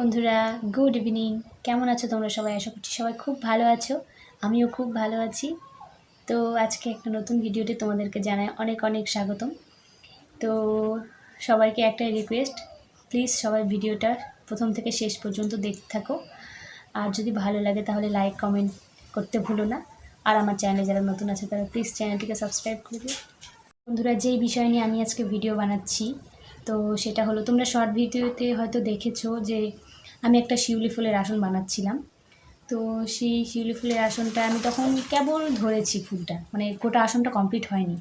বন্ধুরা, good evening. কেমন আছো তোমরা সবাই? আশা করছি সবাই খুব ভালো আছো। আমিও খুব ভালো আছি। তো আজকে একটা নতুন ভিডিওতে তোমাদেরকে জানাই অনেক অনেক স্বাগতম। তো সবাইকে একটাই রিকোয়েস্ট, প্লিজ সবাই ভিডিওটা প্রথম থেকে শেষ পর্যন্ত দেখতে থাকো। আর যদি ভালো লাগে তাহলে লাইক কমেন্ট করতে ভুলো না। আর আমার চ্যানেলে যারা নতুন আছে তারা প্লিজ চ্যানেলটিকে সাবস্ক্রাইব করবে। বন্ধুরা, যেই বিষয় নিয়ে আমি আজকে ভিডিও বানাচ্ছি তো সেটা হলো, তোমরা শর্ট ভিডিওতে হয়তো দেখেছো যে আমি একটা শিউলি ফুলের আসন বানাচ্ছিলাম। তো সেই শিউলি ফুলের আসনটা আমি তখন কেবল ধরেছি ফুলটা, মানে গোটা আসনটা কমপ্লিট হয়নি।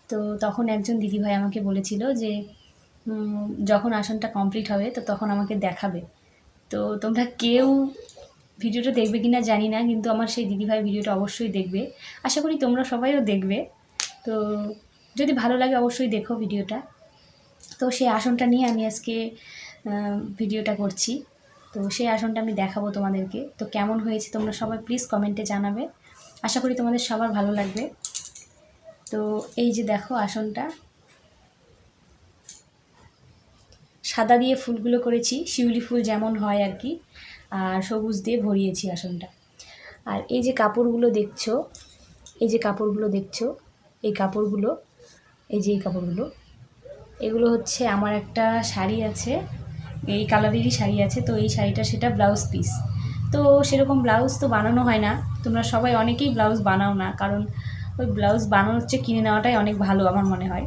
তো তখন একজন দিদিভাই আমাকে বলেছিল যে যখন আসনটা কমপ্লিট হবে তো তখন আমাকে দেখাবে। তো তোমরা কেউ ভিডিওটা দেখবে কি না জানি না, কিন্তু আমার সেই দিদিভাই ভিডিওটা অবশ্যই দেখবে। আশা করি তোমরা সবাইও দেখবে। তো যদি ভালো লাগে অবশ্যই দেখো ভিডিওটা। তো সেই আসনটা নিয়ে আমি আজকে ভিডিওটা করছি। তো সেই আসনটা আমি দেখাবো তোমাদেরকে। তো কেমন হয়েছে তোমরা সবাই প্লিজ কমেন্টে জানাবে। আশা করি তোমাদের সবার ভালো লাগবে। তো এই যে দেখো আসনটা, সাদা দিয়ে ফুলগুলো করেছি, শিউলি ফুল যেমন হয় আর কি, আর সবুজ দিয়ে ভরিয়েছি আসনটা। আর এই যে কাপড়গুলো দেখছো, এই যে কাপড়গুলো দেখছো, এই কাপড়গুলো, এই যে এই কাপড়গুলো, এগুলো হচ্ছে আমার একটা শাড়ি আছে, এই কালারেরই শাড়ি আছে। তো এই শাড়িটা সেটা ব্লাউজ পিস। তো সেরকম ব্লাউজ তো বানানো হয় না, তোমরা সবাই অনেকেই ব্লাউজ বানাও না, কারণ ওই ব্লাউজ বানানোর হচ্ছে কিনে নেওয়াটাই অনেক ভালো আমার মনে হয়।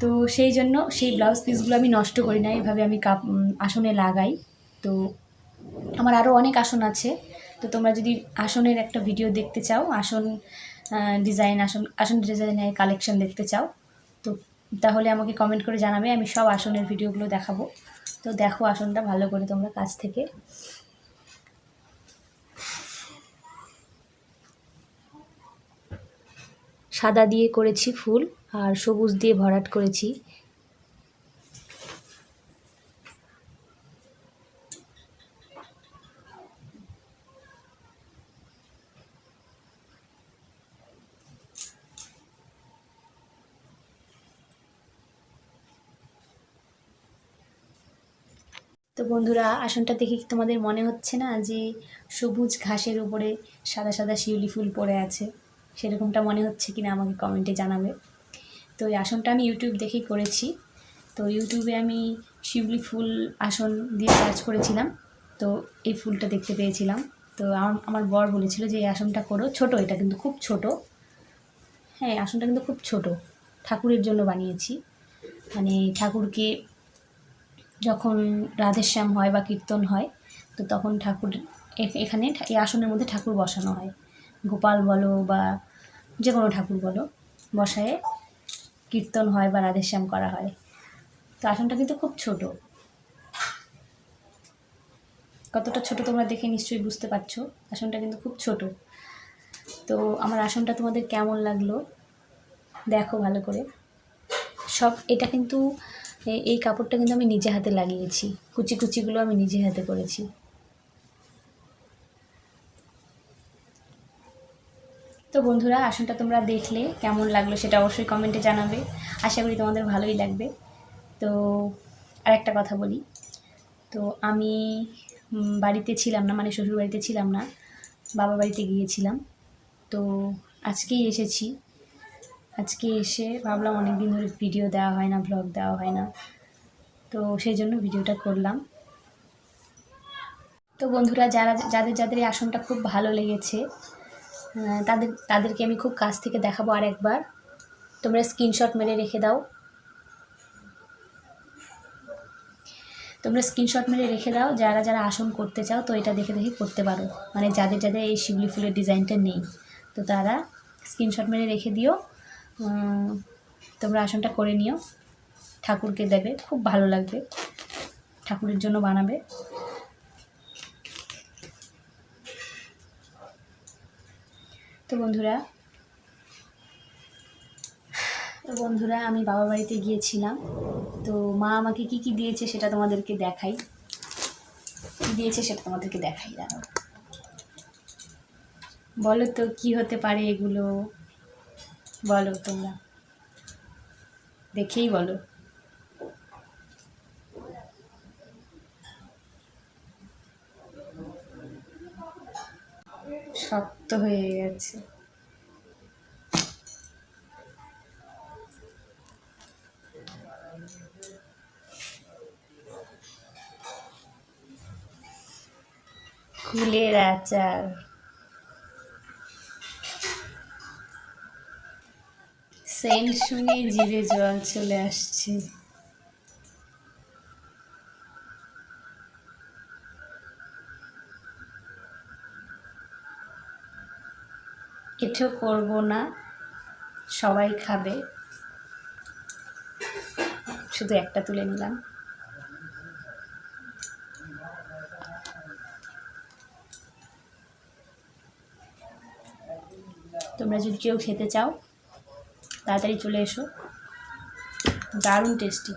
তো সেই জন্য সেই ব্লাউজ পিসগুলো আমি নষ্ট করি না, এইভাবে আমি আসনে লাগাই। তো আমার আরও অনেক আসন আছে। তো তোমরা যদি আসনের একটা ভিডিও দেখতে চাও, আসন ডিজাইন, আসন ডিজাইনের কালেকশন দেখতে চাও, তো তাহলে আমাকে কমেন্ট করে জানাবে, আমি সব আসনের ভিডিওগুলো দেখাবো। তো দেখো আসনটা ভালো করে তোমরা কাছ থেকে। সাদা দিয়ে করেছি ফুল, আর সবুজ দিয়ে ভরাট করেছি। তো বন্ধুরা, আসনটা দেখে কি তোমাদের মনে হচ্ছে না যে সবুজ ঘাসের উপরে সাদা সাদা শিউলি ফুল পড়ে আছে? সেরকমটা মনে হচ্ছে কিনা আমাকে কমেন্টে জানাবে। তো এই আসনটা আমি ইউটিউব দেখেই করেছি। তো ইউটিউবে আমি শিউলি ফুল আসন দিয়ে সার্চ করেছিলাম, তো এই ফুলটা দেখতে পেয়েছিলাম। তো আমার বর বলেছিল যে এই আসনটা করো, ছোট, এটা কিন্তু খুব ছোট। হ্যাঁ, আসনটা কিন্তু খুব ছোট, ঠাকুরের জন্য বানিয়েছি। মানে ঠাকুরকে যখন রাধেশ্যাম হয় বা কীর্তন হয়, তো তখন ঠাকুর এখানে এই আসনের মধ্যে ঠাকুর বসানো হয়। গোপাল বলো বা যে কোনো ঠাকুর বলো, বসায়ে কীর্তন হয় বা রাধেশ্যাম করা হয়। তো আসনটা কিন্তু খুব ছোট। কতটা ছোট তোমরা দেখে নিশ্চয়ই বুঝতে পারছো, আসনটা কিন্তু খুব ছোট। তো আমার আসনটা তোমাদের কেমন লাগলো দেখো ভালো করে। সব এটা কিন্তু এই কাপড়টা কিন্তু আমি নিজে হাতে লাগিয়েছি, কুচি কুচিগুলো আমি নিজে হাতে করেছি। তো বন্ধুরা, আসনটা তোমরা দেখলে কেমন লাগলো সেটা অবশ্যই কমেন্টে জানাবে। আশা করি তোমাদের ভালোই লাগবে। তো আরেকটা কথা বলি, তো আমি বাড়িতে ছিলাম না, মানে শ্বশুর বাড়িতে ছিলাম না, বাবা বাড়িতে গিয়েছিলাম। তো আজকেই এসেছি। আজকে এসে ভাবলাম অনেক দিন ধরে ভিডিও দেওয়া হয় না, ব্লগ দেওয়া হয় না, তো সেই জন্য ভিডিওটা করলাম। তো বন্ধুরা, যাদের যাদের এই আসনটা খুব ভালো লেগেছে তাদেরকে আমি খুব কাছ থেকে দেখাবো আর একবার। তোমরা স্ক্রিনশট মেরে রেখে দাও, তোমরা স্ক্রিনশট মেরে রেখে দাও যারা যারা আসন করতে চাও। তো এটা দেখে দেখে করতে পারো, মানে যাদের যাদের এই শিউলি ফুলের ডিজাইনটা নেই, তো তারা স্ক্রিনশট মেরে রেখে দিও। তোমরা আসনটা করে নিও, ঠাকুরকে দেবে, খুব ভালো লাগবে, ঠাকুরের জন্য বানাবে। তো বন্ধুরা, আমি বাবা বাড়িতে গিয়েছিলাম। তো মা আমাকে কি কি দিয়েছে সেটা তোমাদেরকে দেখাই। কী দিয়েছে সেটা তোমাদেরকে দেখাই, দাঁড়াও। বলো তো কি হতে পারে এগুলো, বলো তোমরা, দেখেই বলো। শক্ত হয়ে গেছে। কুলের আচার, সেন্ট শুনে জিভে জল চলে আসছে। এটাও করব না, সবাই খাবে, শুধু একটা তুলে নিলাম। তোমরা যদি কেউ খেতে চাও তাড়াতাড়ি চলে এসো, দারুণ টেস্টি।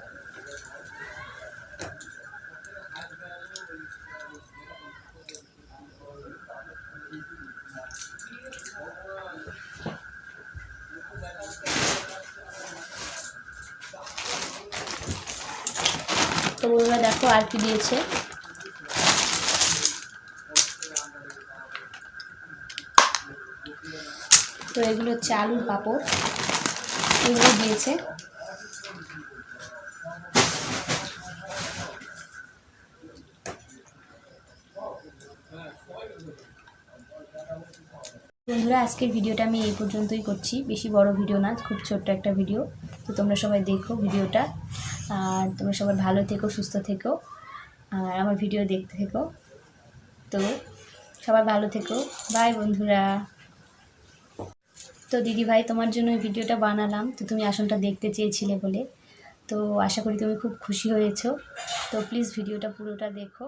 তো বন্ধুরা দেখো আর কি দিয়েছে। তো এগুলো হচ্ছে আলুর পাঁপড়, এগুলো দিয়েছে। বন্ধুরা আজকের ভিডিওটা আমি এই পর্যন্তই করছি, বেশি বড় ভিডিও না, খুব ছোট্ট একটা ভিডিও। তো তোমরা সবাই দেখো ভিডিওটা, আর তোমরা সবাই ভালো থেকো, সুস্থ থেকো, আর আমার ভিডিও দেখতে থেকো। তো সবাই ভালো থেকো, বাই বন্ধুরা। তো দিদি ভাই তোমার জন্য এই ভিডিওটা বানালাম, তো তুমি আসনটা দেখতে চেয়েছিলে বলে। তো আশা করি তুমি খুব খুশি হয়েছো। তো প্লিজ ভিডিওটা পুরোটা দেখো।